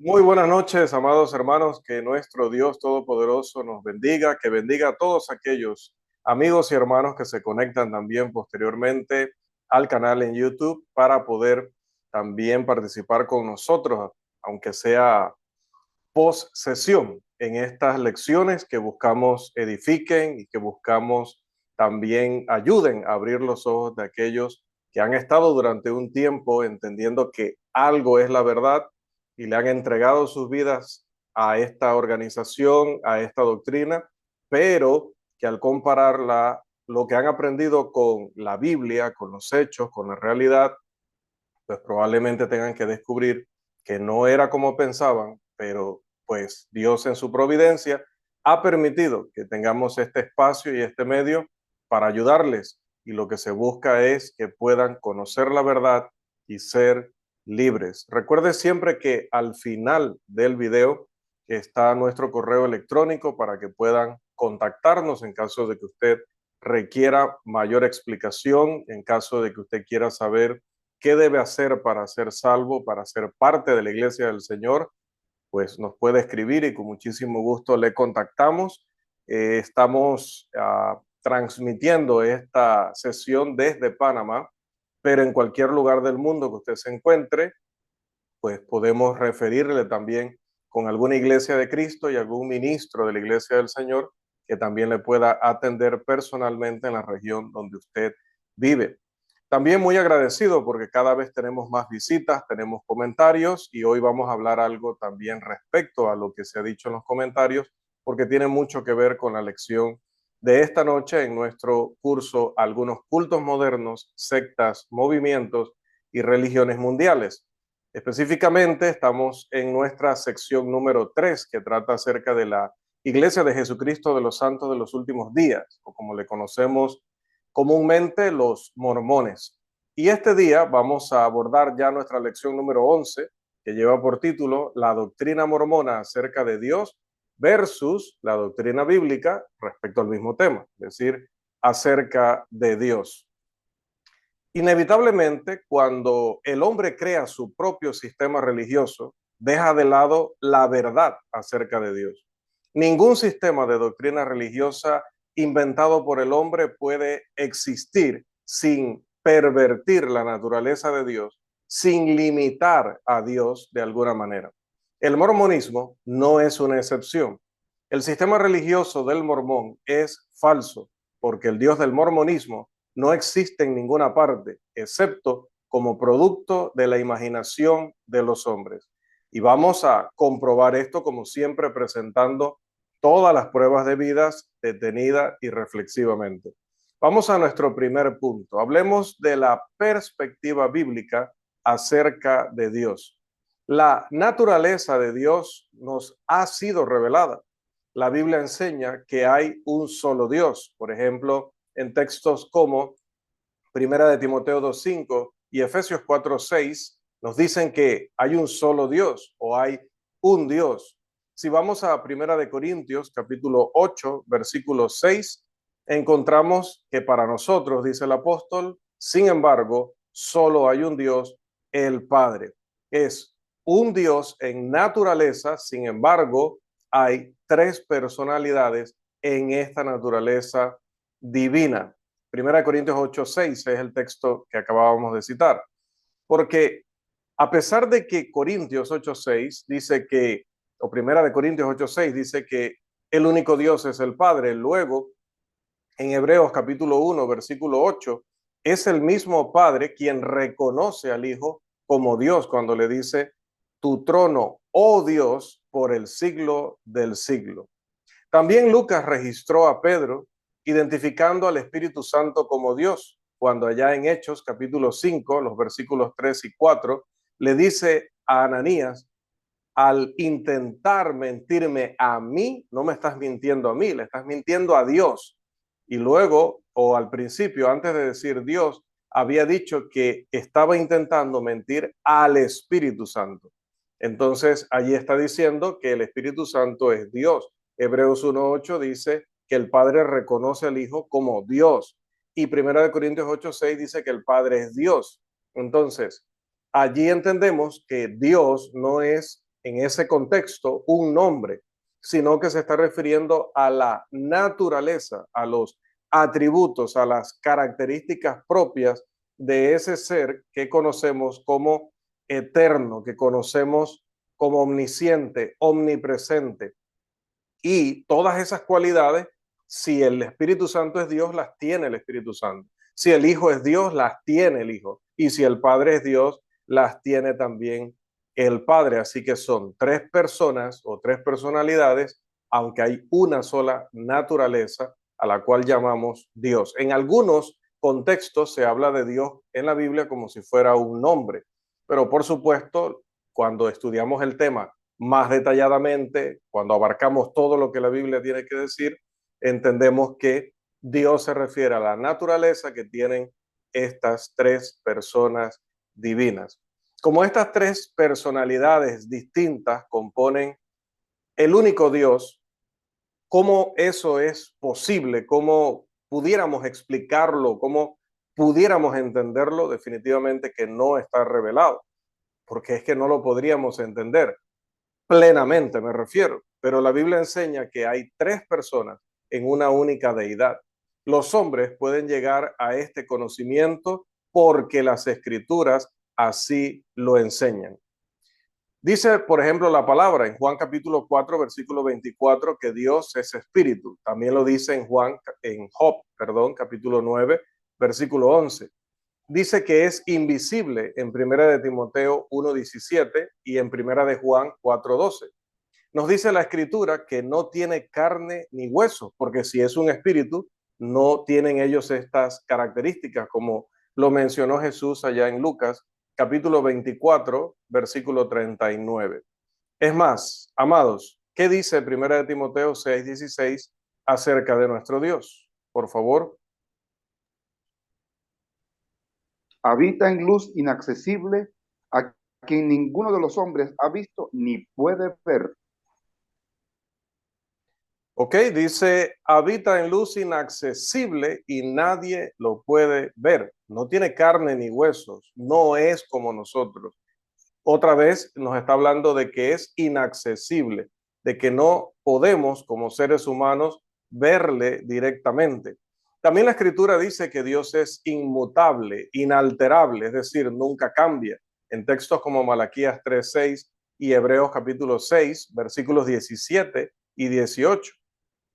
Muy buenas noches, amados hermanos, que nuestro Dios Todopoderoso nos bendiga, que bendiga a todos aquellos amigos y hermanos que se conectan también posteriormente al canal en YouTube para poder también participar con nosotros, aunque sea post sesión, en estas lecciones que buscamos edifiquen y que buscamos también ayuden a abrir los ojos de aquellos que han estado durante un tiempo entendiendo que algo es la verdad y le han entregado sus vidas a esta organización, a esta doctrina, pero que al compararla, lo que han aprendido con la Biblia, con los hechos, con la realidad, pues probablemente tengan que descubrir que no era como pensaban, pero pues Dios en su providencia ha permitido que tengamos este espacio y este medio para ayudarles. Y lo que se busca es que puedan conocer la verdad y ser libres. Recuerde siempre que al final del video está nuestro correo electrónico para que puedan contactarnos en caso de que usted requiera mayor explicación, en caso de que usted quiera saber qué debe hacer para ser salvo, para ser parte de la iglesia del Señor, pues nos puede escribir y con muchísimo gusto le contactamos. Estamos transmitiendo esta sesión desde Panamá, pero en cualquier lugar del mundo que usted se encuentre, pues podemos referirle también con alguna iglesia de Cristo y algún ministro de la iglesia del Señor que también le pueda atender personalmente en la región donde usted vive. También muy agradecido porque cada vez tenemos más visitas, tenemos comentarios y hoy vamos a hablar algo también respecto a lo que se ha dicho en los comentarios porque tiene mucho que ver con la lección de esta noche en nuestro curso Algunos cultos modernos, sectas, movimientos y religiones mundiales. Específicamente estamos en nuestra sección número 3 que trata acerca de la Iglesia de Jesucristo de los Santos de los Últimos Días, o como le conocemos comúnmente, los mormones. Y este día vamos a abordar ya nuestra lección número 11, que lleva por título La doctrina mormona acerca de Dios versus la doctrina bíblica respecto al mismo tema, es decir, acerca de Dios. Inevitablemente, cuando el hombre crea su propio sistema religioso, deja de lado la verdad acerca de Dios. Ningún sistema de doctrina religiosa inventado por el hombre puede existir sin pervertir la naturaleza de Dios, sin limitar a Dios de alguna manera. El mormonismo no es una excepción. El sistema religioso del mormón es falso, porque el Dios del mormonismo no existe en ninguna parte, excepto como producto de la imaginación de los hombres. Y vamos a comprobar esto, como siempre, presentando todas las pruebas debidas, detenida y reflexivamente. Vamos a nuestro primer punto. Hablemos de la perspectiva bíblica acerca de Dios. La naturaleza de Dios nos ha sido revelada. La Biblia enseña que hay un solo Dios. Por ejemplo, en textos como Primera de Timoteo 2:5 y Efesios 4:6 nos dicen que hay un solo Dios o hay un Dios. Si vamos a Primera de Corintios capítulo 8 versículo 6, encontramos que para nosotros, dice el apóstol, sin embargo, solo hay un Dios, el Padre. Es un Dios en naturaleza, sin embargo, hay tres personalidades en esta naturaleza divina. Primera de Corintios 8:6 es el texto que acabábamos de citar, porque a pesar de que Corintios 8:6 dice que, o Primera de Corintios 8:6 dice que el único Dios es el Padre, luego en Hebreos capítulo 1, versículo 8, es el mismo Padre quien reconoce al Hijo como Dios cuando le dice, tu trono, oh Dios, por el siglo del siglo. También Lucas registró a Pedro identificando al Espíritu Santo como Dios, cuando allá en Hechos capítulo 5, los versículos 3 y 4, le dice a Ananías, al intentar mentirme a mí, no me estás mintiendo a mí, le estás mintiendo a Dios. Y luego, o al principio, antes de decir Dios, había dicho que estaba intentando mentir al Espíritu Santo. Entonces, allí está diciendo que el Espíritu Santo es Dios. Hebreos 1:8 dice que el Padre reconoce al Hijo como Dios. Y Primera de Corintios 8:6 dice que el Padre es Dios. Entonces, allí entendemos que Dios no es en ese contexto un nombre, sino que se está refiriendo a la naturaleza, a los atributos, a las características propias de ese ser que conocemos como eterno, que conocemos como omnisciente, omnipresente. Y todas esas cualidades, si el Espíritu Santo es Dios, las tiene el Espíritu Santo. Si el Hijo es Dios, las tiene el Hijo. Y si el Padre es Dios, las tiene también el Padre. Así que son tres personas o tres personalidades, aunque hay una sola naturaleza a la cual llamamos Dios. En algunos contextos se habla de Dios en la Biblia como si fuera un nombre, pero por supuesto, cuando estudiamos el tema más detalladamente, cuando abarcamos todo lo que la Biblia tiene que decir, entendemos que Dios se refiere a la naturaleza que tienen estas tres personas divinas. Como estas tres personalidades distintas componen el único Dios, ¿cómo eso es posible? ¿Cómo pudiéramos explicarlo? ¿Cómo pudiéramos entenderlo? Definitivamente que no está revelado, porque es que no lo podríamos entender plenamente, me refiero. Pero la Biblia enseña que hay tres personas en una única deidad. Los hombres pueden llegar a este conocimiento porque las escrituras así lo enseñan. Dice, por ejemplo, la palabra en Juan capítulo 4, versículo 24, que Dios es espíritu. También lo dice en Job, capítulo 9, versículo 11. Dice que es invisible en Primera de Timoteo 1:17 y en Primera de Juan 4:12. Nos dice la escritura que no tiene carne ni hueso, porque si es un espíritu, no tienen ellos estas características, como lo mencionó Jesús allá en Lucas, capítulo 24, versículo 39. Es más, amados, ¿qué dice Primera de Timoteo 6:16 acerca de nuestro Dios? Por favor. Habita en luz inaccesible, a quien ninguno de los hombres ha visto ni puede ver. Ok, dice, habita en luz inaccesible y nadie lo puede ver. No tiene carne ni huesos, no es como nosotros. Otra vez nos está hablando de que es inaccesible, de que no podemos como seres humanos verle directamente. También la escritura dice que Dios es inmutable, inalterable, es decir, nunca cambia. En textos como Malaquías 3:6 y Hebreos capítulo 6, versículos 17 y 18.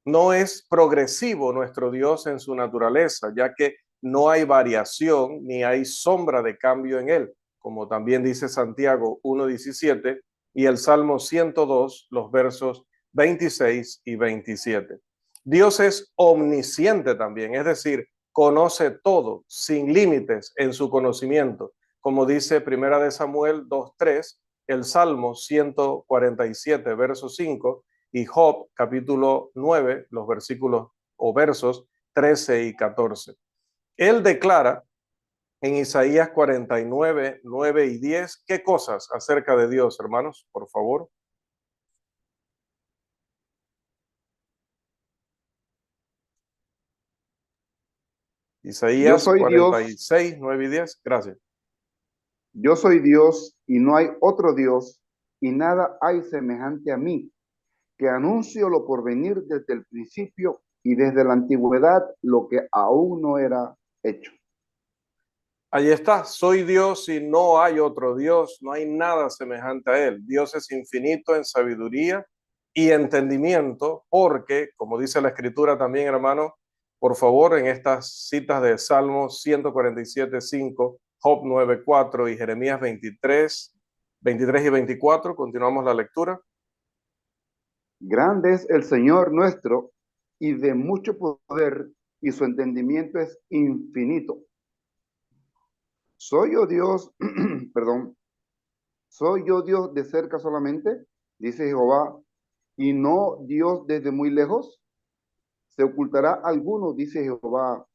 No es progresivo nuestro Dios en su naturaleza, ya que no hay variación ni hay sombra de cambio en él, como también dice Santiago 1:17 y el Salmo 102, los versos 26 y 27. Dios es omnisciente también, es decir, conoce todo, sin límites en su conocimiento, como dice Primera de Samuel 2:3, el Salmo 147, verso 5, y Job capítulo 9, los versículos o versos 13 y 14. Él declara en Isaías 49, 9 y 10, ¿qué cosas acerca de Dios, hermanos? Por favor. Yo Isaías soy Dios, 46, 9 y 10. Gracias. yo soy Dios y no hay otro Dios, y nada hay semejante a mí, que anuncio lo por venir desde el principio y desde la antigüedad lo que aún no era hecho. Ahí está, soy Dios y no hay otro Dios, no hay nada semejante a Él. Dios es infinito en sabiduría y entendimiento, porque, como dice la Escritura también, hermano, por favor, en estas citas de Salmos 147:5, Job 9:4 y Jeremías 23 y 24, continuamos la lectura. Grande es el Señor nuestro y de mucho poder, y su entendimiento es infinito. ¿Soy yo Dios, perdón, soy yo Dios de cerca solamente? Dice Jehová, y no Dios desde muy lejos. ¿Se ocultará alguno, dice Jehová,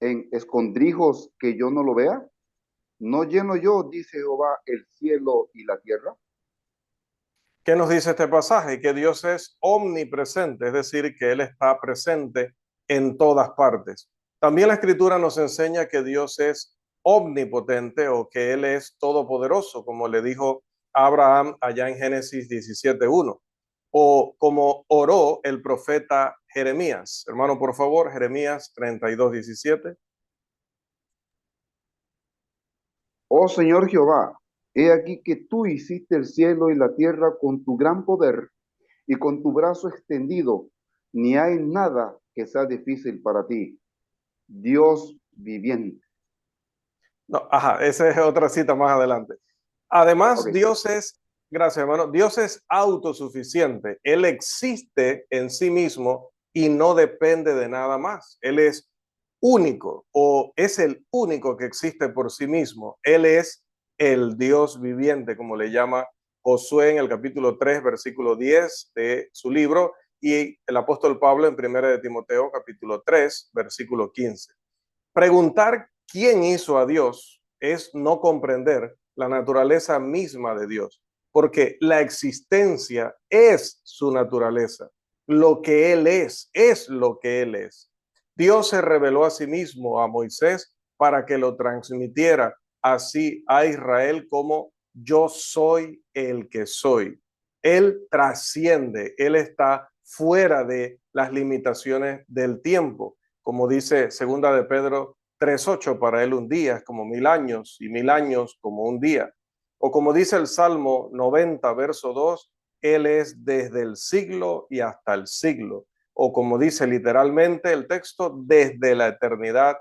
en escondrijos que yo no lo vea? ¿No lleno yo, dice Jehová, el cielo y la tierra? ¿Qué nos dice este pasaje? Que Dios es omnipresente, es decir, que Él está presente en todas partes. También la Escritura nos enseña que Dios es omnipotente o que Él es todopoderoso, como le dijo Abraham allá en Génesis 17:1, o como oró el profeta Jeremías. Hermano, por favor, Jeremías 32:17. Oh Señor Jehová, he aquí que tú hiciste el cielo y la tierra con tu gran poder y con tu brazo extendido. Ni hay nada que sea difícil para ti, Dios viviente. No, ajá, esa es otra cita más adelante. Además, Ok, Dios es, gracias hermano, Dios es autosuficiente. Él existe en sí mismo y no depende de nada más. Él es único o es el único que existe por sí mismo. Él es el Dios viviente, como le llama Josué en el capítulo 3, versículo 10 de su libro, y el apóstol Pablo en 1 de Timoteo, capítulo 3, versículo 15. Preguntar quién hizo a Dios es no comprender la naturaleza misma de Dios, porque la existencia es su naturaleza. Lo que Él es lo que Él es. Dios se reveló a sí mismo a Moisés para que lo transmitiera así a Israel como yo soy el que soy. Él trasciende, Él está fuera de las limitaciones del tiempo. Como dice segunda de Pedro 3:8, para él un día es como 1000 años y 1000 años como un día. O como dice el Salmo 90, verso 2, él es desde el siglo y hasta el siglo. O como dice literalmente el texto, desde la eternidad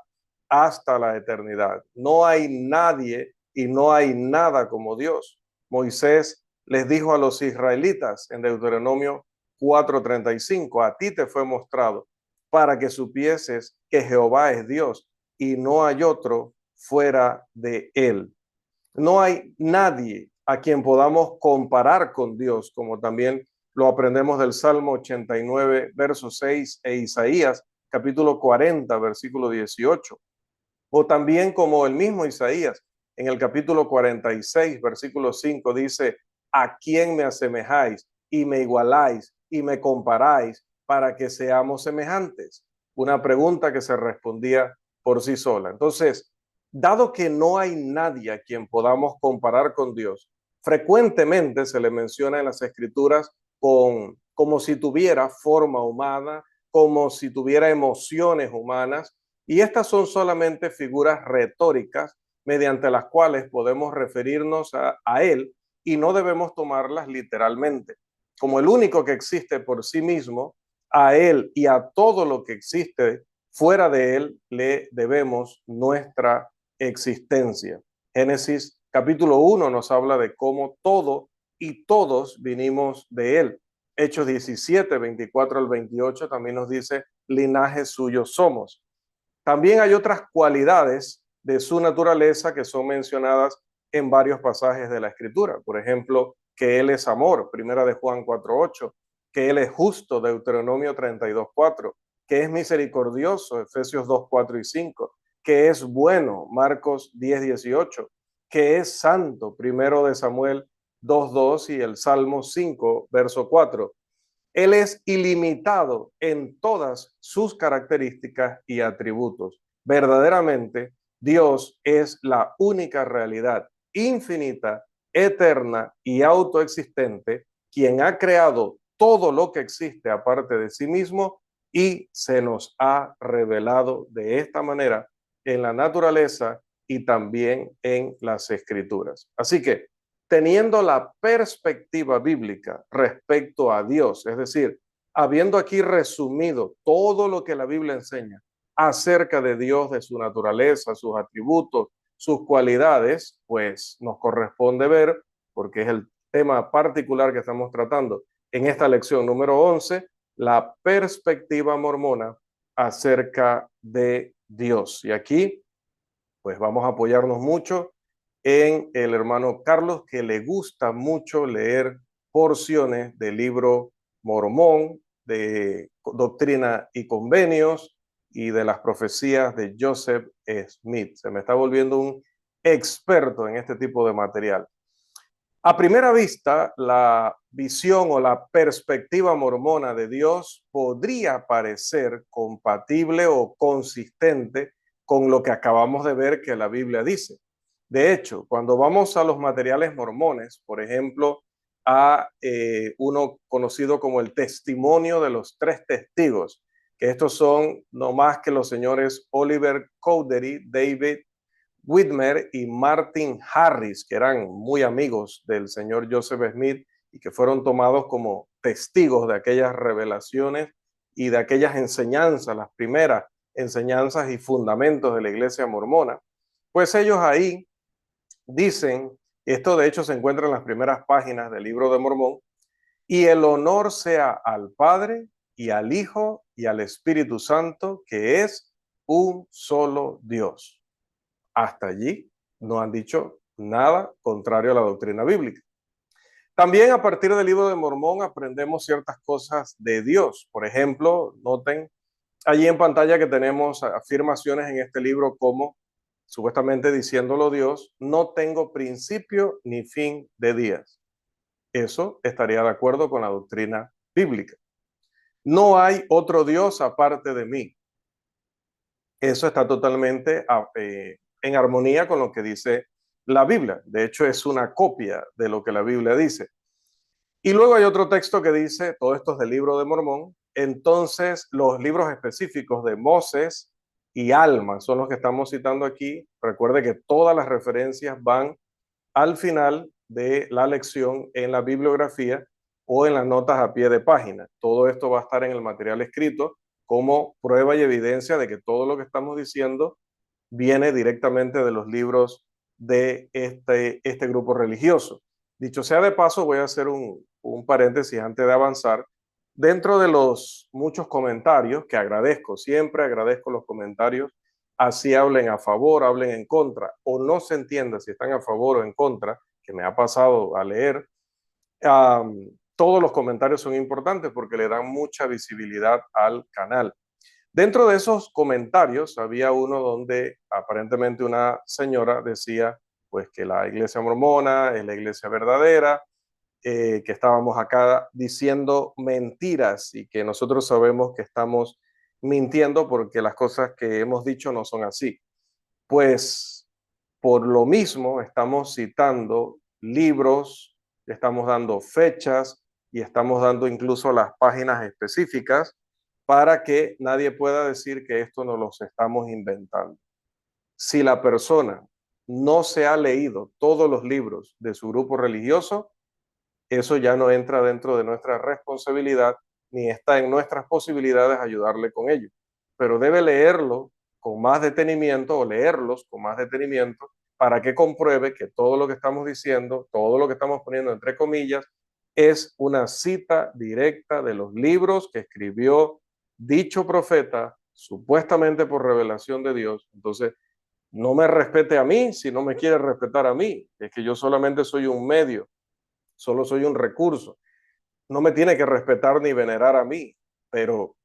hasta la eternidad. No hay nadie y no hay nada como Dios. Moisés les dijo a los israelitas en Deuteronomio 4:35, a ti te fue mostrado para que supieses que Jehová es Dios y no hay otro fuera de él. No hay nadie a quien podamos comparar con Dios, como también lo aprendemos del Salmo 89, verso 6 e Isaías, capítulo 40, versículo 18. O también como el mismo Isaías, en el capítulo 46, versículo 5, dice, ¿a quién me asemejáis y me igualáis y me comparáis para que seamos semejantes? Una pregunta que se respondía por sí sola. Entonces, dado que no hay nadie a quien podamos comparar con Dios, frecuentemente se le menciona en las escrituras como si tuviera forma humana, como si tuviera emociones humanas, y estas son solamente figuras retóricas mediante las cuales podemos referirnos a él y no debemos tomarlas literalmente. Como el único que existe por sí mismo, a él y a todo lo que existe fuera de él le debemos nuestra existencia. Génesis capítulo 1 nos habla de cómo todo y todos vinimos de él. Hechos 17, 24 al 28 también nos dice, linaje suyo somos. También hay otras cualidades de su naturaleza que son mencionadas en varios pasajes de la Escritura. Por ejemplo, que Él es amor, primera de Juan 4:8, que Él es justo, Deuteronomio 32:4, que es misericordioso, Efesios 2:4 y 5, que es bueno, Marcos 10:18, que es santo, primero de Samuel 2:2 y el Salmo 5, verso 4. Él es ilimitado en todas sus características y atributos. Verdaderamente, Dios es la única realidad infinita, eterna y autoexistente, quien ha creado todo lo que existe aparte de sí mismo y se nos ha revelado de esta manera en la naturaleza y también en las escrituras. Así que teniendo la perspectiva bíblica respecto a Dios, es decir, habiendo aquí resumido todo lo que la Biblia enseña acerca de Dios, de su naturaleza, sus atributos, sus cualidades, pues nos corresponde ver, porque es el tema particular que estamos tratando en esta lección número 11, la perspectiva mormona acerca de Dios. Y aquí, pues vamos a apoyarnos mucho en el hermano Carlos, que le gusta mucho leer porciones del libro Mormón, de Doctrina y Convenios y de las profecías de Joseph Smith. Se me está volviendo un experto en este tipo de material. A primera vista, la visión o la perspectiva mormona de Dios podría parecer compatible o consistente con lo que acabamos de ver que la Biblia dice. De hecho, cuando vamos a los materiales mormones, por ejemplo, a uno conocido como el testimonio de los tres testigos, que estos son no más que los señores Oliver Cowdery, David Whitmer y Martin Harris, que eran muy amigos del señor Joseph Smith y que fueron tomados como testigos de aquellas revelaciones y de aquellas enseñanzas, las primeras enseñanzas y fundamentos de la iglesia mormona. Pues ellos ahí dicen, esto de hecho se encuentra en las primeras páginas del libro de Mormón, y el honor sea al Padre y al Hijo y al Espíritu Santo, que es un solo Dios. Hasta allí no han dicho nada contrario a la doctrina bíblica. También a partir del libro de Mormón aprendemos ciertas cosas de Dios. Por ejemplo, noten allí en pantalla que tenemos afirmaciones en este libro como supuestamente diciéndolo Dios, no tengo principio ni fin de días. Eso estaría de acuerdo con la doctrina bíblica. No hay otro Dios aparte de mí. Eso está totalmente en armonía con lo que dice la Biblia. De hecho, es una copia de lo que la Biblia dice. Y luego hay otro texto que dice, todo esto es del libro de Mormón, entonces los libros específicos de Moses y Alma son los que estamos citando aquí. Recuerde que todas las referencias van al final de la lección en la bibliografía o en las notas a pie de página. Todo esto va a estar en el material escrito como prueba y evidencia de que todo lo que estamos diciendo viene directamente de los libros de este grupo religioso. Dicho sea de paso, voy a hacer un paréntesis antes de avanzar. Dentro de los muchos comentarios que agradezco, siempre agradezco los comentarios, así hablen a favor, hablen en contra, o no se entienda si están a favor o en contra, que me ha pasado a leer. Todos los comentarios son importantes porque le dan mucha visibilidad al canal. Dentro de esos comentarios había uno donde aparentemente una señora decía pues que la iglesia mormona es la iglesia verdadera, que estábamos acá diciendo mentiras y que nosotros sabemos que estamos mintiendo porque las cosas que hemos dicho no son así. Pues por lo mismo estamos citando libros, estamos dando fechas y estamos dando incluso las páginas específicas para que nadie pueda decir que esto no los estamos inventando. Si la persona no se ha leído todos los libros de su grupo religioso, eso ya no entra dentro de nuestra responsabilidad ni está en nuestras posibilidades ayudarle con ello. Pero debe leerlo con más detenimiento o leerlos con más detenimiento para que compruebe que todo lo que estamos diciendo, todo lo que estamos poniendo entre comillas, es una cita directa de los libros que escribió dicho profeta, supuestamente por revelación de Dios. Entonces, no me respete a mí si no me quiere respetar a mí. Es que yo solamente soy un medio, solo soy un recurso. No me tiene que respetar ni venerar a mí, pero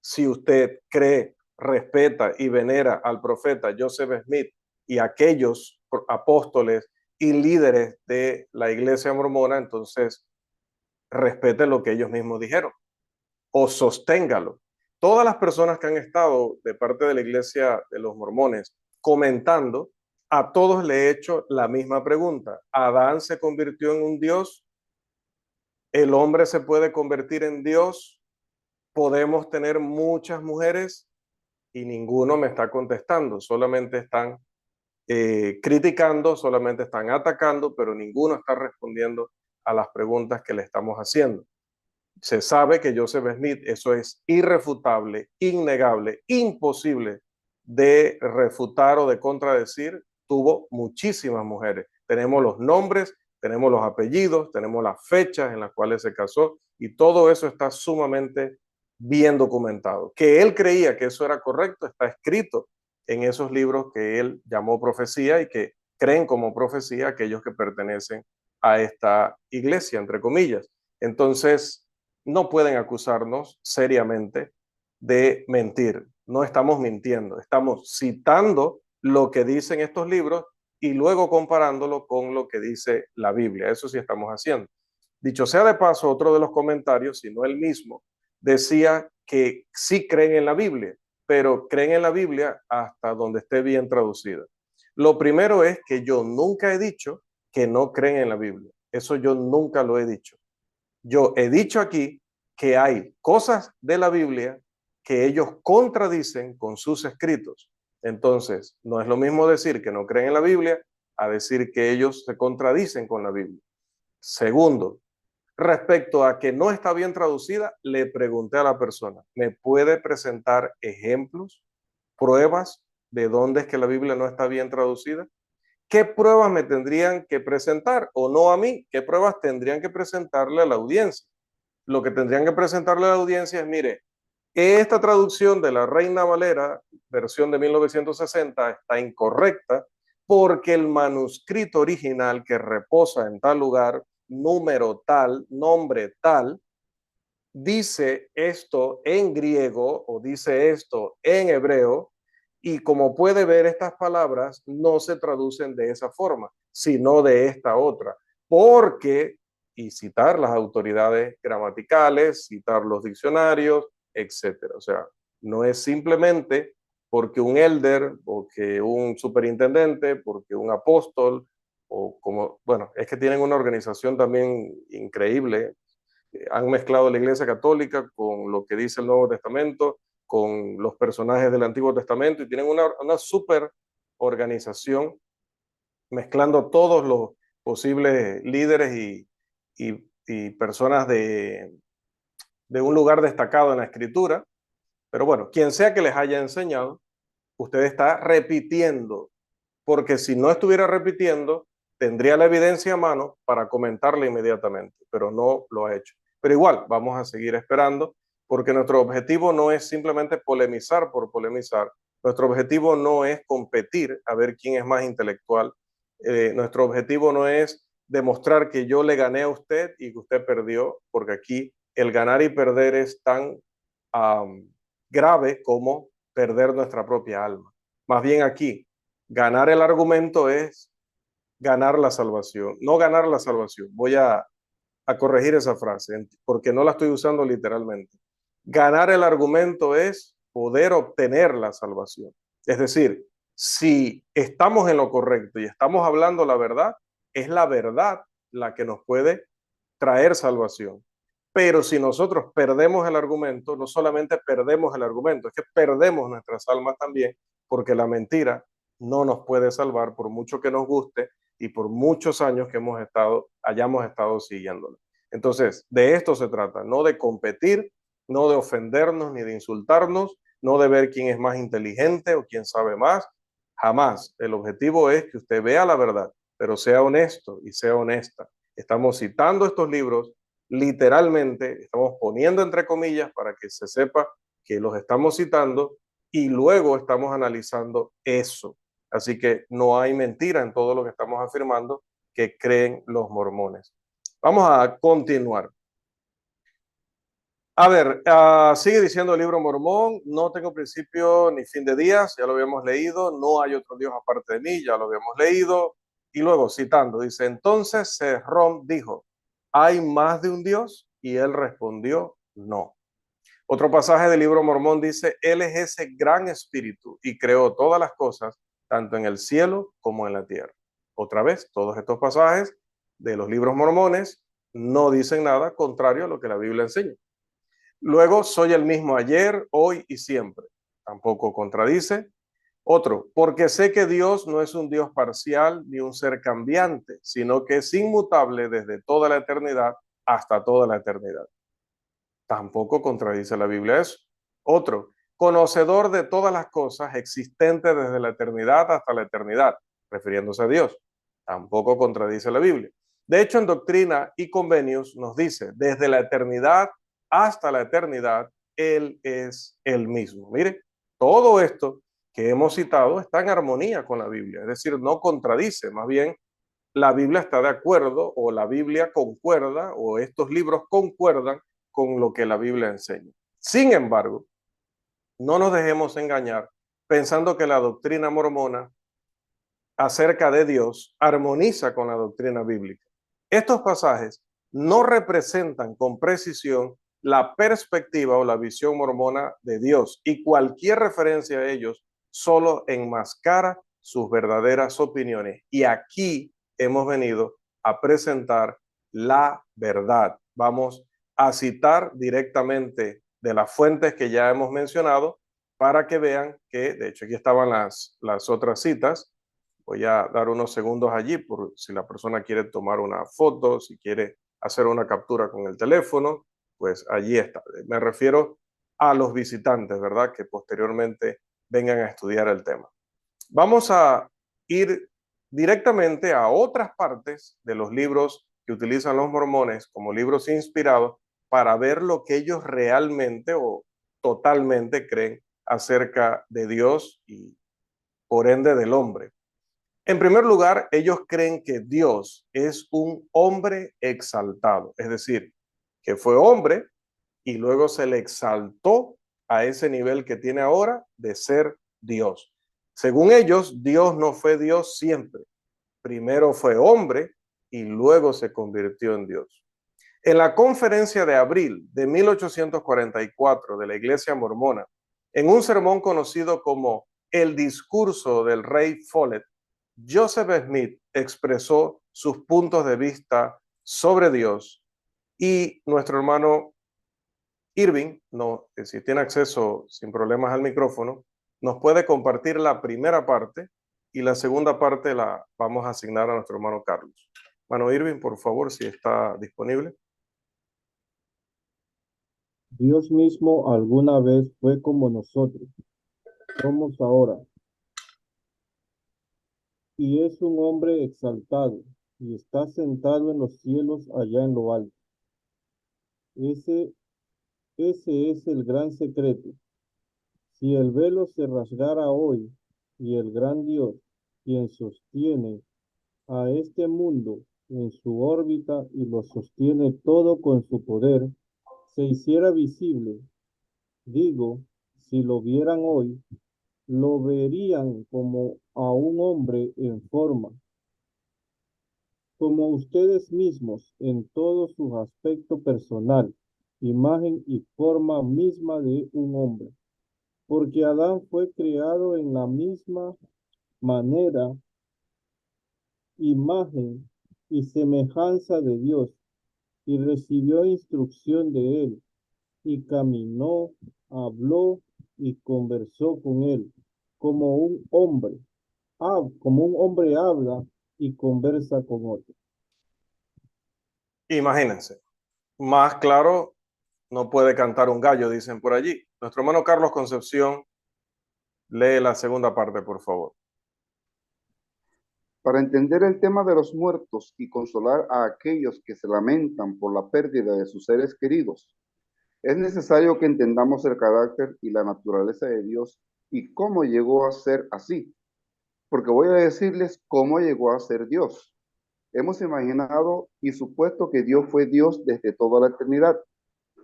si usted cree, respeta y venera al profeta Joseph Smith y aquellos apóstoles y líderes de la iglesia mormona, entonces respete lo que ellos mismos dijeron o sosténgalo. Todas las personas que han estado de parte de la iglesia de los mormones comentando, a todos le he hecho la misma pregunta. ¿Adán se convirtió en un dios? ¿El hombre se puede convertir en dios? ¿Podemos tener muchas mujeres? Y ninguno me está contestando, solamente están criticando, solamente están atacando, pero ninguno está respondiendo a las preguntas que le estamos haciendo. Se sabe que Joseph Smith, eso es irrefutable, innegable, imposible de refutar o de contradecir, tuvo muchísimas mujeres. Tenemos los nombres, tenemos los apellidos, tenemos las fechas en las cuales se casó y todo eso está sumamente bien documentado. Que él creía que eso era correcto, está escrito en esos libros que él llamó profecía y que creen como profecía aquellos que pertenecen a esta iglesia, entre comillas. Entonces, no pueden acusarnos seriamente de mentir. No estamos mintiendo, estamos citando lo que dicen estos libros y luego comparándolo con lo que dice la Biblia. Eso sí estamos haciendo. Dicho sea de paso, otro de los comentarios, si no el mismo, decía que sí creen en la Biblia, pero creen en la Biblia hasta donde esté bien traducida. Lo primero es que yo nunca he dicho que no creen en la Biblia. Eso yo nunca lo he dicho. Yo he dicho aquí que hay cosas de la Biblia que ellos contradicen con sus escritos. Entonces, no es lo mismo decir que no creen en la Biblia a decir que ellos se contradicen con la Biblia. Segundo, respecto a que no está bien traducida, le pregunté a la persona, ¿me puede presentar ejemplos, pruebas de dónde es que la Biblia no está bien traducida? ¿Qué pruebas me tendrían que presentar? O no a mí, ¿qué pruebas tendrían que presentarle a la audiencia? Lo que tendrían que presentarle a la audiencia es, mire, esta traducción de la Reina Valera, versión de 1960, está incorrecta porque el manuscrito original que reposa en tal lugar, número tal, nombre tal, dice esto en griego o dice esto en hebreo, y como puede ver, estas palabras no se traducen de esa forma, sino de esta otra, porque, y citar las autoridades gramaticales, citar los diccionarios, etcétera. O sea, no es simplemente porque un elder, porque un superintendente, porque un apóstol, o como, bueno, es que tienen una organización también increíble, han mezclado la Iglesia Católica con lo que dice el Nuevo Testamento, con los personajes del Antiguo Testamento, y tienen una super organización mezclando todos los posibles líderes y personas de un lugar destacado en la Escritura. Pero bueno, quien sea que les haya enseñado, usted está repitiendo, porque si no estuviera repitiendo, tendría la evidencia a mano para comentarla inmediatamente, pero no lo ha hecho. Pero igual, vamos a seguir esperando, porque nuestro objetivo no es simplemente polemizar por polemizar, nuestro objetivo no es competir a ver quién es más intelectual, nuestro objetivo no es demostrar que yo le gané a usted y que usted perdió, porque aquí el ganar y perder es tan grave como perder nuestra propia alma. Más bien aquí, ganar el argumento es ganar la salvación, no ganar la salvación. Voy a corregir esa frase porque no la estoy usando literalmente. Ganar el argumento es poder obtener la salvación. Es decir, si estamos en lo correcto y estamos hablando la verdad, es la verdad la que nos puede traer salvación. Pero si nosotros perdemos el argumento, no solamente perdemos el argumento, es que perdemos nuestras almas también, porque la mentira no nos puede salvar por mucho que nos guste y por muchos años que hayamos estado siguiéndola. Entonces, de esto se trata, no de competir, no de ofendernos ni de insultarnos, no de ver quién es más inteligente o quién sabe más. Jamás. El objetivo es que usted vea la verdad, pero sea honesto y sea honesta. Estamos citando estos libros literalmente, estamos poniendo entre comillas para que se sepa que los estamos citando y luego estamos analizando eso. Así que no hay mentira en todo lo que estamos afirmando que creen los mormones. Vamos a continuar. A ver, sigue diciendo el libro Mormón, no tengo principio ni fin de días, ya lo habíamos leído, no hay otro Dios aparte de mí, ya lo habíamos leído. Y luego citando, dice, entonces Serrón dijo, ¿hay más de un Dios? Y él respondió, no. Otro pasaje del libro Mormón dice, Él es ese gran espíritu y creó todas las cosas, tanto en el cielo como en la tierra. Otra vez, todos estos pasajes de los libros mormones no dicen nada contrario a lo que la Biblia enseña. Luego, soy el mismo ayer, hoy y siempre. Tampoco contradice. Otro, porque sé que Dios no es un Dios parcial ni un ser cambiante, sino que es inmutable desde toda la eternidad hasta toda la eternidad. Tampoco contradice la Biblia eso. Otro, conocedor de todas las cosas existentes desde la eternidad hasta la eternidad, refiriéndose a Dios. Tampoco contradice la Biblia. De hecho, en Doctrina y Convenios nos dice, desde la eternidad hasta la eternidad, Él es el mismo. Mire, todo esto que hemos citado está en armonía con la Biblia, es decir, no contradice, más bien la Biblia está de acuerdo o la Biblia concuerda o estos libros concuerdan con lo que la Biblia enseña. Sin embargo, no nos dejemos engañar pensando que la doctrina mormona acerca de Dios armoniza con la doctrina bíblica. Estos pasajes no representan con precisión la perspectiva o la visión mormona de Dios y cualquier referencia a ellos solo enmascara sus verdaderas opiniones. Y aquí hemos venido a presentar la verdad. Vamos a citar directamente de las fuentes que ya hemos mencionado para que vean que, de hecho, aquí estaban las otras citas. Voy a dar unos segundos allí por si la persona quiere tomar una foto, si quiere hacer una captura con el teléfono, pues allí está. Me refiero a los visitantes, ¿verdad? Que posteriormente vengan a estudiar el tema. Vamos a ir directamente a otras partes de los libros que utilizan los mormones como libros inspirados para ver lo que ellos realmente o totalmente creen acerca de Dios y por ende del hombre. En primer lugar, ellos creen que Dios es un hombre exaltado, es decir, que fue hombre y luego se le exaltó a ese nivel que tiene ahora de ser Dios. Según ellos, Dios no fue Dios siempre. Primero fue hombre y luego se convirtió en Dios. En la conferencia de abril de 1844 de la Iglesia Mormona, en un sermón conocido como el discurso del rey Follett, Joseph Smith expresó sus puntos de vista sobre Dios y nuestro hermano Irving, no, si tiene acceso sin problemas al micrófono, nos puede compartir la primera parte y la segunda parte la vamos a asignar a nuestro hermano Carlos. Hermano Irving, por favor, si está disponible. Dios mismo alguna vez fue como nosotros, somos ahora, y es un hombre exaltado, y está sentado en los cielos allá en lo alto. Ese, ese es el gran secreto. Si el velo se rasgara hoy, y el gran Dios, quien sostiene a este mundo en su órbita y lo sostiene todo con su poder, se hiciera visible, digo, si lo vieran hoy, lo verían como a un hombre en forma, como ustedes mismos en todo su aspecto personal, imagen y forma misma de un hombre. Porque Adán fue creado en la misma manera, imagen y semejanza de Dios, y recibió instrucción de él, y caminó, habló y conversó con él, como un hombre como un hombre habla y conversa con otro. Imagínense, más claro no puede cantar un gallo, dicen por allí. Nuestro hermano Carlos Concepción, lee la segunda parte, por favor. Para entender el tema de los muertos y consolar a aquellos que se lamentan por la pérdida de sus seres queridos, es necesario que entendamos el carácter y la naturaleza de Dios y cómo llegó a ser así. Porque voy a decirles cómo llegó a ser Dios. Hemos imaginado y supuesto que Dios fue Dios desde toda la eternidad.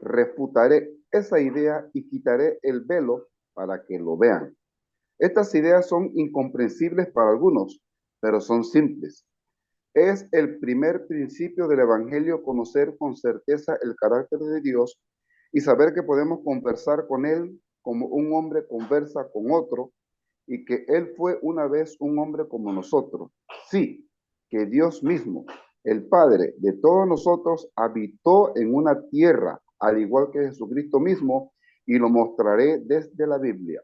Refutaré esa idea y quitaré el velo para que lo vean. Estas ideas son incomprensibles para algunos, pero son simples. Es el primer principio del Evangelio conocer con certeza el carácter de Dios y saber que podemos conversar con Él como un hombre conversa con otro y que Él fue una vez un hombre como nosotros. Sí, que Dios mismo, el Padre de todos nosotros, habitó en una tierra, al igual que Jesucristo mismo, y lo mostraré desde la Biblia.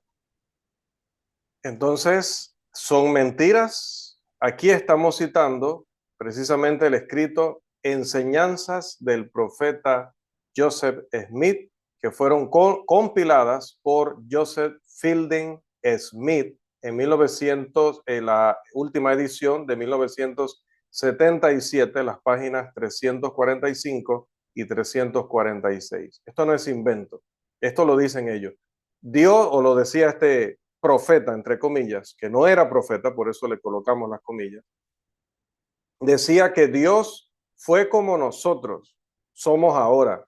Entonces, ¿son mentiras? Aquí estamos citando precisamente el escrito Enseñanzas del profeta Joseph Smith, que fueron compiladas por Joseph Fielding Smith en 1900, en la última edición de 1977, las páginas 345 y 346. Esto no es invento, esto lo dicen ellos. Dios, o lo decía este profeta, entre comillas, que no era profeta, por eso le colocamos las comillas, decía que Dios fue como nosotros somos ahora,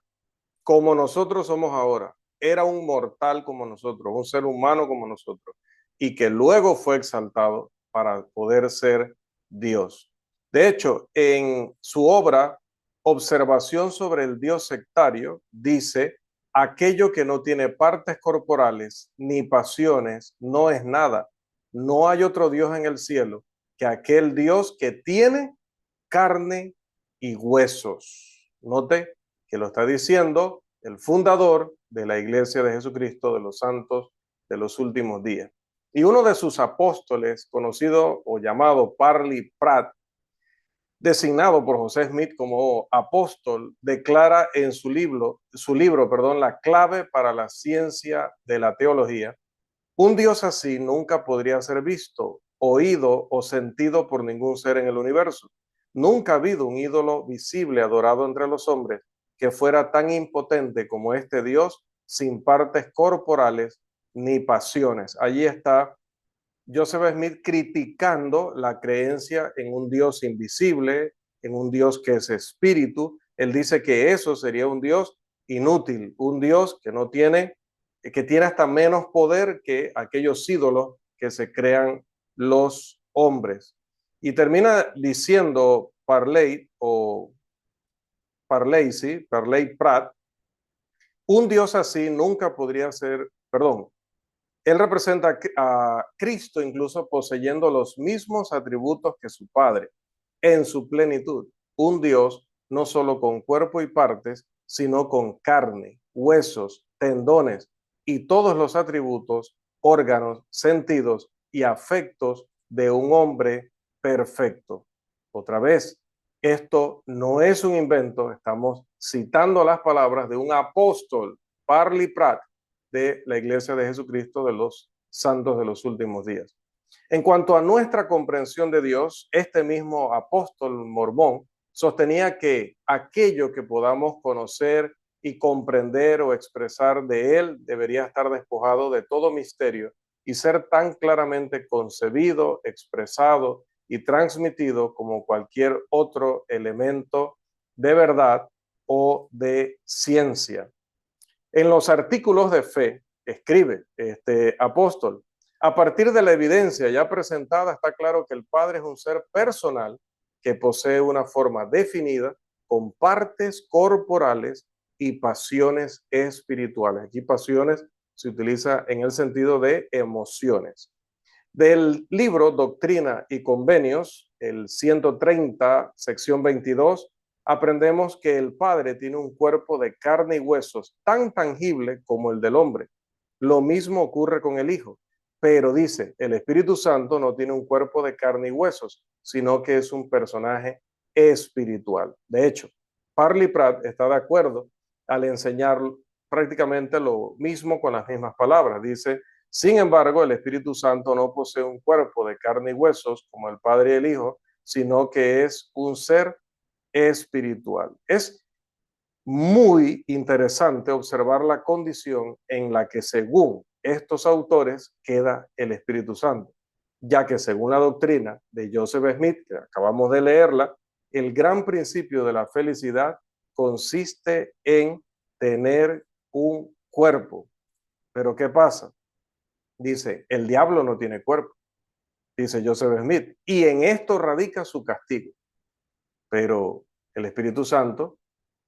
como nosotros somos ahora. Era un mortal como nosotros, un ser humano como nosotros, y que luego fue exaltado para poder ser Dios. De hecho, en su obra Observación sobre el Dios sectario, dice: aquello que no tiene partes corporales ni pasiones no es nada, no hay otro Dios en el cielo que aquel Dios que tiene carne y huesos. Note que lo está diciendo el fundador de la Iglesia de Jesucristo de los Santos de los Últimos Días. Y uno de sus apóstoles, conocido o llamado Parley Pratt, designado por José Smith como apóstol, declara en su libro, La clave para la ciencia de la teología: un Dios así nunca podría ser visto, oído o sentido por ningún ser en el universo. Nunca ha habido un ídolo visible adorado entre los hombres que fuera tan impotente como este Dios, sin partes corporales ni pasiones. Allí está Joseph Smith criticando la creencia en un Dios invisible, en un Dios que es espíritu. Él dice que eso sería un Dios inútil, un Dios que tiene hasta menos poder que aquellos ídolos que se crean los hombres. Y termina diciendo Parley Pratt: un Dios así nunca podría ser, perdón, él representa a Cristo incluso poseyendo los mismos atributos que su Padre en su plenitud. Un Dios no solo con cuerpo y partes, sino con carne, huesos, tendones y todos los atributos, órganos, sentidos y afectos de un hombre perfecto. Otra vez, esto no es un invento, estamos citando las palabras de un apóstol, Parley Pratt, de la Iglesia de Jesucristo de los Santos de los Últimos Días. En cuanto a nuestra comprensión de Dios, este mismo apóstol mormón sostenía que aquello que podamos conocer y comprender o expresar de Él debería estar despojado de todo misterio y ser tan claramente concebido, expresado y transmitido como cualquier otro elemento de verdad o de ciencia. En los artículos de fe, escribe este apóstol: a partir de la evidencia ya presentada, está claro que el Padre es un ser personal que posee una forma definida, con partes corporales y pasiones espirituales. Aquí pasiones se utiliza en el sentido de emociones. Del libro Doctrina y Convenios, el 130, sección 22, aprendemos que el Padre tiene un cuerpo de carne y huesos tan tangible como el del hombre. Lo mismo ocurre con el Hijo, pero dice, el Espíritu Santo no tiene un cuerpo de carne y huesos, sino que es un personaje espiritual. De hecho, Parley Pratt está de acuerdo al enseñar prácticamente lo mismo con las mismas palabras. Dice: sin embargo, el Espíritu Santo no posee un cuerpo de carne y huesos como el Padre y el Hijo, sino que es un ser espiritual. Es muy interesante observar la condición en la que, según estos autores, queda el Espíritu Santo, ya que según la doctrina de Joseph Smith, que acabamos de leerla, el gran principio de la felicidad consiste en tener un cuerpo. Pero ¿qué pasa? Dice, el diablo no tiene cuerpo, dice Joseph Smith, y en esto radica su castigo. Pero el Espíritu Santo,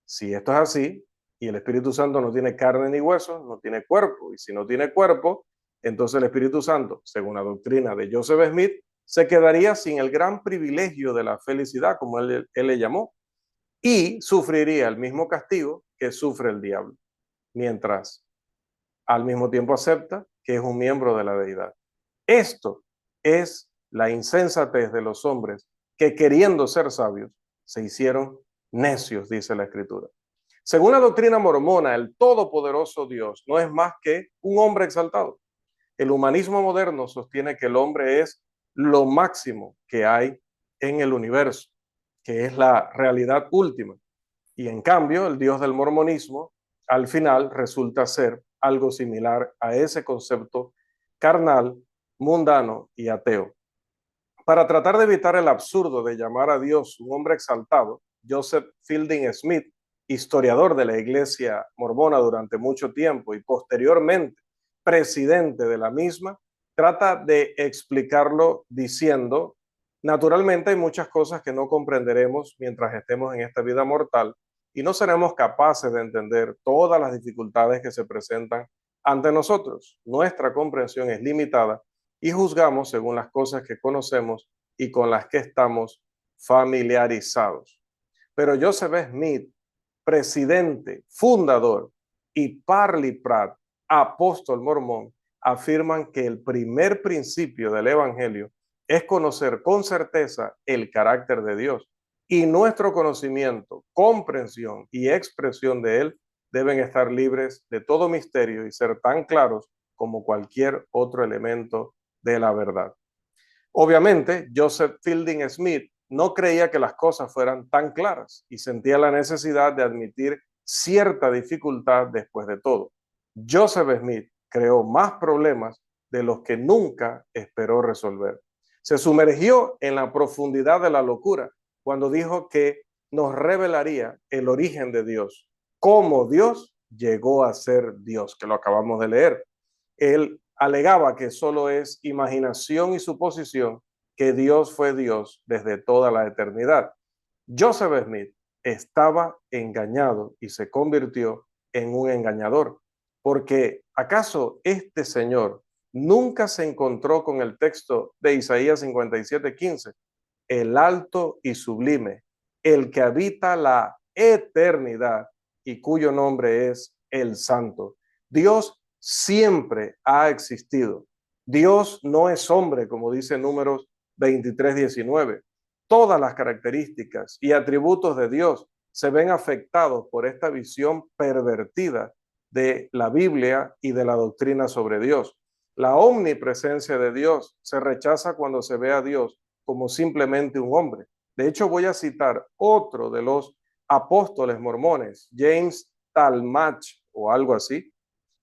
si esto es así, y el Espíritu Santo no tiene carne ni huesos, no tiene cuerpo, y si no tiene cuerpo, entonces el Espíritu Santo, según la doctrina de Joseph Smith, se quedaría sin el gran privilegio de la felicidad, como él le llamó, y sufriría el mismo castigo que sufre el diablo, mientras al mismo tiempo acepta que es un miembro de la deidad. Esto es la insensatez de los hombres que, queriendo ser sabios, se hicieron necios, dice la Escritura. Según la doctrina mormona, el todopoderoso Dios no es más que un hombre exaltado. El humanismo moderno sostiene que el hombre es lo máximo que hay en el universo, que es la realidad última. Y en cambio, el Dios del mormonismo, al final, resulta ser algo similar a ese concepto carnal, mundano y ateo. Para tratar de evitar el absurdo de llamar a Dios un hombre exaltado, Joseph Fielding Smith, historiador de la Iglesia mormona durante mucho tiempo y posteriormente presidente de la misma, trata de explicarlo diciendo: naturalmente hay muchas cosas que no comprenderemos mientras estemos en esta vida mortal y no seremos capaces de entender todas las dificultades que se presentan ante nosotros. Nuestra comprensión es limitada y juzgamos según las cosas que conocemos y con las que estamos familiarizados. Pero Joseph Smith, presidente, fundador, y Parley Pratt, apóstol mormón, afirman que el primer principio del evangelio es conocer con certeza el carácter de Dios, y nuestro conocimiento, comprensión y expresión de él deben estar libres de todo misterio y ser tan claros como cualquier otro elemento de la verdad. Obviamente, Joseph Fielding Smith no creía que las cosas fueran tan claras y sentía la necesidad de admitir cierta dificultad después de todo. Joseph Smith creó más problemas de los que nunca esperó resolver. Se sumergió en la profundidad de la locura cuando dijo que nos revelaría el origen de Dios, cómo Dios llegó a ser Dios, que lo acabamos de leer. Él alegaba que solo es imaginación y suposición que Dios fue Dios desde toda la eternidad. Joseph Smith estaba engañado y se convirtió en un engañador, porque ¿acaso este señor nunca se encontró con el texto de Isaías 57:15? El alto y sublime, el que habita la eternidad y cuyo nombre es el Santo. Dios siempre ha existido. Dios no es hombre, como dice Números 23:19. Todas las características y atributos de Dios se ven afectados por esta visión pervertida de la Biblia y de la doctrina sobre Dios. La omnipresencia de Dios se rechaza cuando se ve a Dios como simplemente un hombre. De hecho, voy a citar otro de los apóstoles mormones, James Talmage o algo así.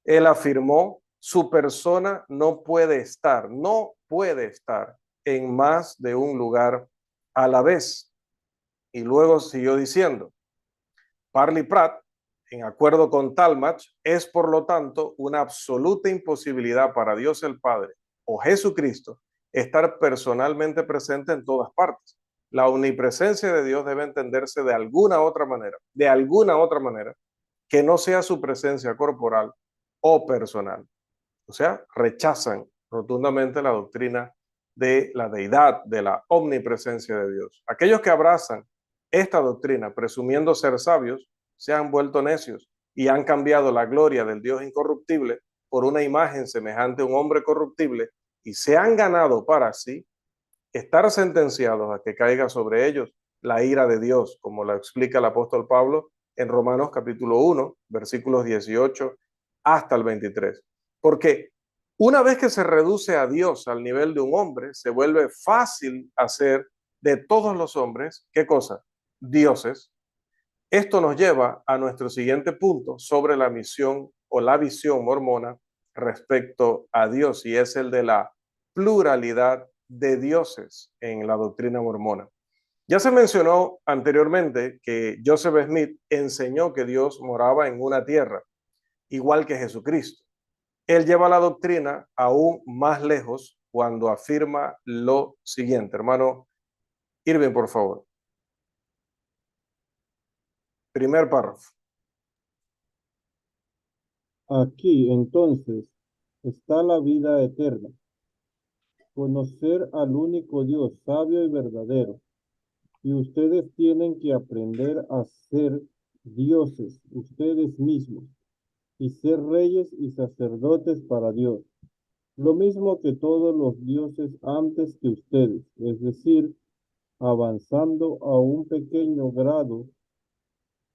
Él afirmó, su persona no puede estar en más de un lugar a la vez. Y luego siguió diciendo, Parley Pratt, en acuerdo con Talmage, es por lo tanto una absoluta imposibilidad para Dios el Padre o Jesucristo estar personalmente presente en todas partes. La omnipresencia de Dios debe entenderse de alguna otra manera, que no sea su presencia corporal o personal. O sea, rechazan rotundamente la doctrina de la deidad, de la omnipresencia de Dios. Aquellos que abrazan esta doctrina presumiendo ser sabios, se han vuelto necios y han cambiado la gloria del Dios incorruptible por una imagen semejante a un hombre corruptible y se han ganado para sí estar sentenciados a que caiga sobre ellos la ira de Dios, como lo explica el apóstol Pablo en Romanos capítulo 1, versículos 18 hasta el 23. Porque una vez que se reduce a Dios al nivel de un hombre, se vuelve fácil hacer de todos los hombres, ¿qué cosa? Dioses. Esto nos lleva a nuestro siguiente punto sobre la misión o la visión mormona respecto a Dios, y es el de la pluralidad de dioses en la doctrina mormona. Ya se mencionó anteriormente que Joseph Smith enseñó que Dios moraba en una tierra, igual que Jesucristo. Él lleva la doctrina aún más lejos cuando afirma lo siguiente. Hermano Irving, por favor. Primer párrafo. Aquí entonces está la vida eterna, conocer al único Dios sabio y verdadero. Y ustedes tienen que aprender a ser dioses ustedes mismos y ser reyes y sacerdotes para Dios, lo mismo que todos los dioses antes que ustedes, es decir, avanzando a un pequeño grado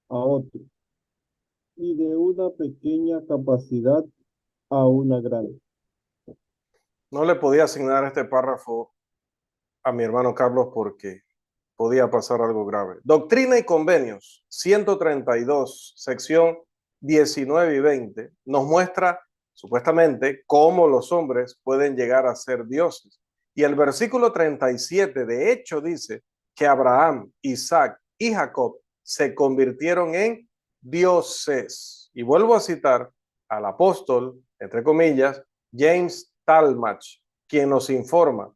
a otro y de una pequeña capacidad a una gran. No le podía asignar este párrafo a mi hermano Carlos porque podía pasar algo grave. Doctrina y Convenios, 132, sección 19 y 20, nos muestra supuestamente cómo los hombres pueden llegar a ser dioses. Y el versículo 37 de hecho dice que Abraham, Isaac y Jacob se convirtieron en dioses. Y vuelvo a citar al apóstol, entre comillas, James Talmage, quien nos informa,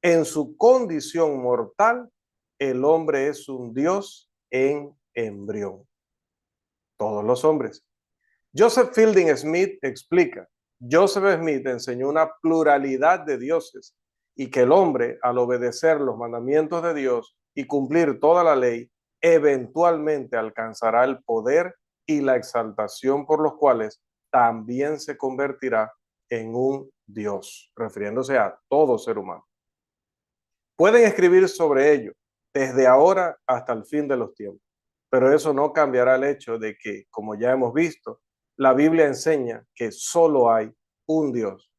en su condición mortal, el hombre es un Dios en embrión. Todos los hombres. Joseph Fielding Smith explica Joseph Smith enseñó una pluralidad de dioses y que el hombre, al obedecer los mandamientos de Dios y cumplir toda la ley, eventualmente alcanzará el poder y la exaltación por los cuales también se convertirá en un Dios, refiriéndose a todo ser humano. Pueden escribir sobre ello desde ahora hasta el fin de los tiempos, pero eso no cambiará el hecho de que, como ya hemos visto, la Biblia enseña que solo hay un Dios.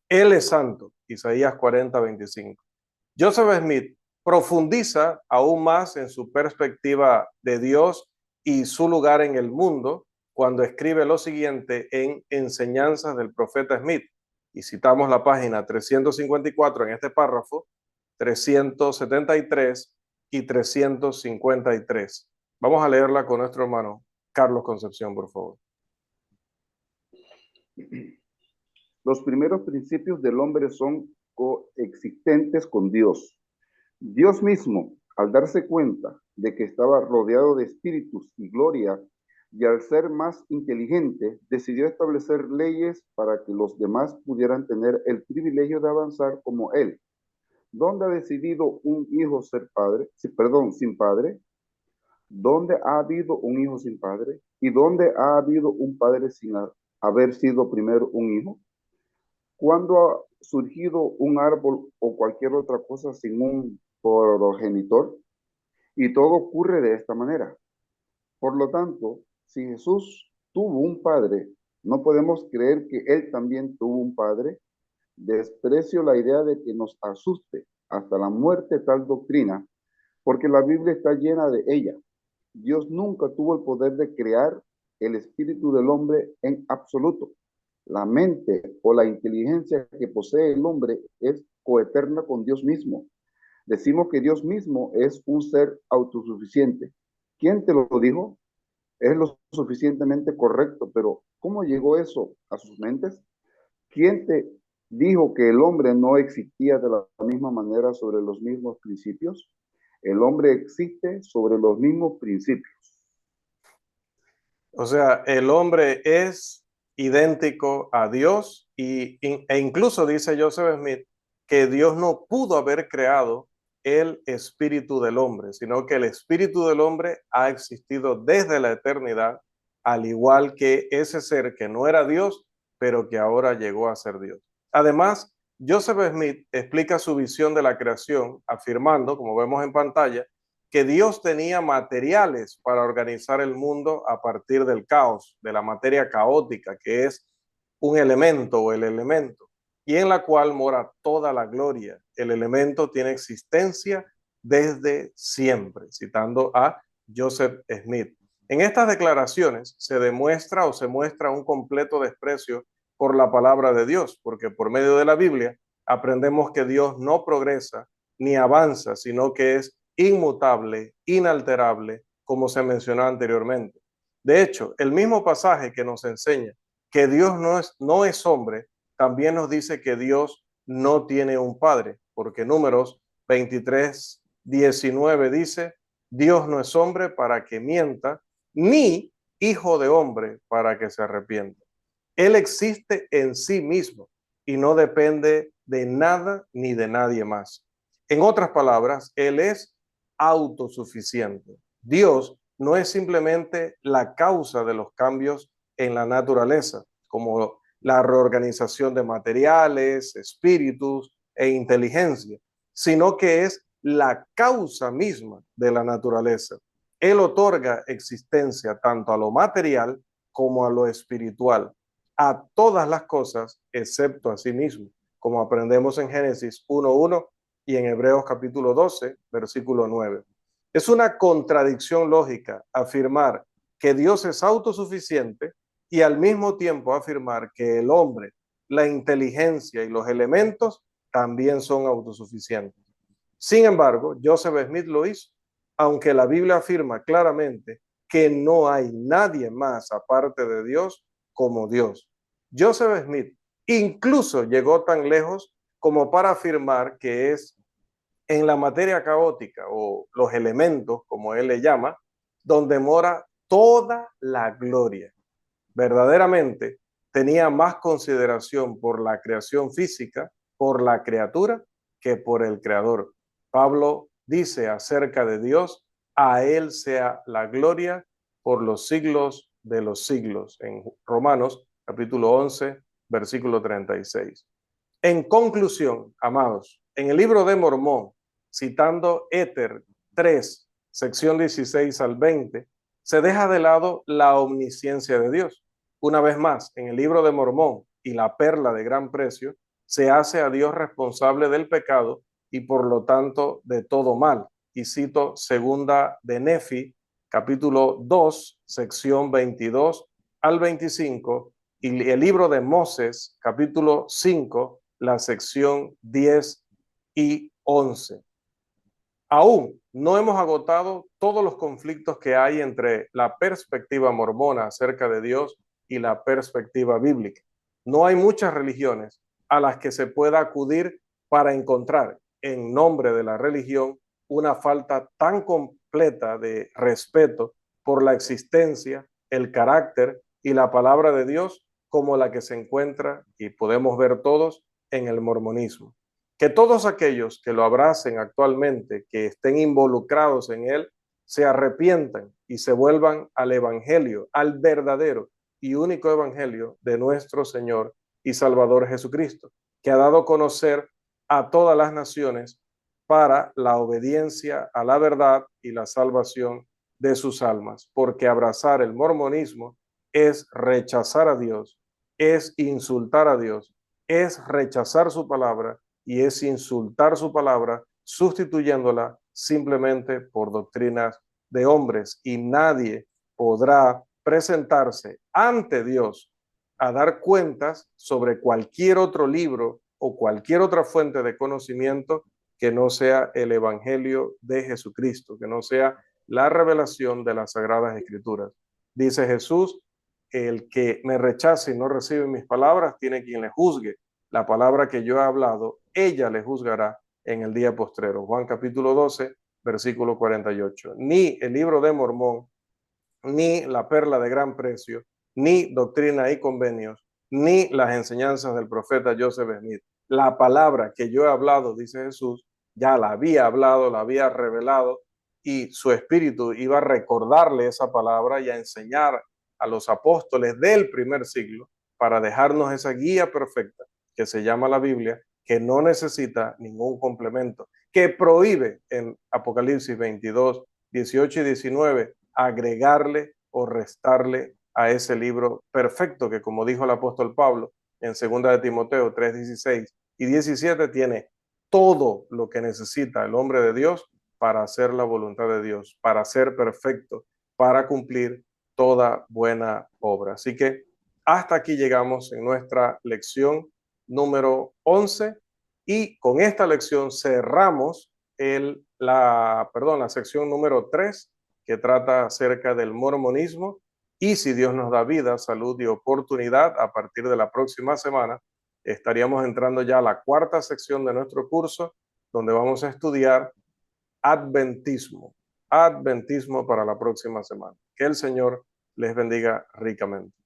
Él es santo, Isaías 40:25. Joseph Smith profundiza aún más en su perspectiva de Dios y su lugar en el mundo cuando escribe lo siguiente en Enseñanzas del Profeta Smith. Y citamos la página 354 en este párrafo, 373 y 353. Vamos a leerla con nuestro hermano Carlos Concepción, por favor. Los primeros principios del hombre son coexistentes con Dios. Dios mismo, al darse cuenta de que estaba rodeado de espíritus y gloria, y al ser más inteligente, decidió establecer leyes para que los demás pudieran tener el privilegio de avanzar como él. ¿Dónde ha decidido un hijo ser padre? Sin padre. ¿Dónde ha habido un hijo sin padre? ¿Y dónde ha habido un padre sin haber sido primero un hijo? ¿Cuándo ha surgido un árbol o cualquier otra cosa sin un progenitor? Y todo ocurre de esta manera. Por lo tanto, si Jesús tuvo un padre, no podemos creer que él también tuvo un padre. Desprecio la idea de que nos asuste hasta la muerte tal doctrina, porque la Biblia está llena de ella. Dios nunca tuvo el poder de crear el espíritu del hombre en absoluto. La mente o la inteligencia que posee el hombre es coeterna con Dios mismo. Decimos que Dios mismo es un ser autosuficiente. ¿Quién te lo dijo? Es lo suficientemente correcto, pero ¿cómo llegó eso a sus mentes? ¿Quién te dijo que el hombre no existía de la misma manera sobre los mismos principios? El hombre existe sobre los mismos principios. O sea, el hombre es idéntico a Dios e incluso dice Joseph Smith que Dios no pudo haber creado el espíritu del hombre, sino que el espíritu del hombre ha existido desde la eternidad, al igual que ese ser que no era Dios, pero que ahora llegó a ser Dios. Además, Joseph Smith explica su visión de la creación, afirmando, como vemos en pantalla, que Dios tenía materiales para organizar el mundo a partir del caos, de la materia caótica, que es un elemento o el elemento, y en la cual mora toda la gloria. El elemento tiene existencia desde siempre, citando a Joseph Smith. En estas declaraciones se demuestra o se muestra un completo desprecio por la palabra de Dios, porque por medio de la Biblia aprendemos que Dios no progresa ni avanza, sino que es inmutable, inalterable, como se mencionó anteriormente. De hecho, el mismo pasaje que nos enseña que Dios no es hombre, también nos dice que Dios no tiene un padre, porque Números 23:19 dice, Dios no es hombre para que mienta, ni hijo de hombre para que se arrepienta. Él existe en sí mismo y no depende de nada ni de nadie más. En otras palabras, Él es autosuficiente. Dios no es simplemente la causa de los cambios en la naturaleza, como la reorganización de materiales, espíritus e inteligencia, sino que es la causa misma de la naturaleza. Él otorga existencia tanto a lo material como a lo espiritual, a todas las cosas excepto a sí mismo, como aprendemos en Génesis 1:1 y en Hebreos capítulo 12, versículo 9. Es una contradicción lógica afirmar que Dios es autosuficiente y al mismo tiempo afirmar que el hombre, la inteligencia y los elementos también son autosuficientes. Sin embargo, Joseph Smith lo hizo, aunque la Biblia afirma claramente que no hay nadie más aparte de Dios como Dios. Joseph Smith incluso llegó tan lejos como para afirmar que es en la materia caótica o los elementos, como él le llama, donde mora toda la gloria. Verdaderamente, tenía más consideración por la creación física, por la criatura, que por el creador. Pablo dice acerca de Dios: a él sea la gloria por los siglos de los siglos, en Romanos capítulo 11, versículo 36. En conclusión, amados, en el libro de Mormón, citando Éter 3, sección 16 al 20, se deja de lado la omnisciencia de Dios. Una vez más, en el libro de Mormón y la perla de gran precio, se hace a Dios responsable del pecado y por lo tanto de todo mal. Y cito segunda de Nefi, capítulo 2, sección 22 al 25, y el libro de Moses, capítulo 5, la sección 10 y 11. Aún no hemos agotado todos los conflictos que hay entre la perspectiva mormona acerca de Dios y la perspectiva bíblica. No hay muchas religiones a las que se pueda acudir para encontrar, en nombre de la religión, una falta tan completa de respeto por la existencia, el carácter y la palabra de Dios como la que se encuentra, y podemos ver todos, en el mormonismo. Que todos aquellos que lo abracen actualmente, que estén involucrados en él, se arrepientan y se vuelvan al evangelio, al verdadero y único evangelio de nuestro Señor y Salvador Jesucristo, que ha dado a conocer a todas las naciones para la obediencia a la verdad y la salvación de sus almas, porque abrazar el mormonismo es rechazar a Dios, es insultar a Dios, es rechazar su palabra y es insultar su palabra, sustituyéndola simplemente por doctrinas de hombres, y nadie podrá presentarse ante Dios a dar cuentas sobre cualquier otro libro o cualquier otra fuente de conocimiento que no sea el Evangelio de Jesucristo, que no sea la revelación de las Sagradas Escrituras. Dice Jesús: el que me rechace y no recibe mis palabras tiene quien le juzgue. La palabra que yo he hablado, ella le juzgará en el día postrero. Juan capítulo 12, versículo 48. Ni el libro de Mormón, ni la perla de gran precio, ni Doctrina y Convenios, ni las enseñanzas del profeta Joseph Smith. La palabra que yo he hablado, dice Jesús, ya la había hablado, la había revelado, y su espíritu iba a recordarle esa palabra y a enseñar a los apóstoles del primer siglo para dejarnos esa guía perfecta que se llama la Biblia, que no necesita ningún complemento, que prohíbe en Apocalipsis 22, 18 y 19 agregarle o restarle a ese libro perfecto que, como dijo el apóstol Pablo en 2 de Timoteo 3, 16 y 17, tiene todo lo que necesita el hombre de Dios para hacer la voluntad de Dios, para ser perfecto, para cumplir toda buena obra. Así que hasta aquí llegamos en nuestra lección número 11, y con esta lección cerramos la sección número 3, que trata acerca del mormonismo. Y si Dios nos da vida, salud y oportunidad, a partir de la próxima semana estaríamos entrando ya a la cuarta sección de nuestro curso, donde vamos a estudiar adventismo para la próxima semana. Que el Señor les bendiga ricamente.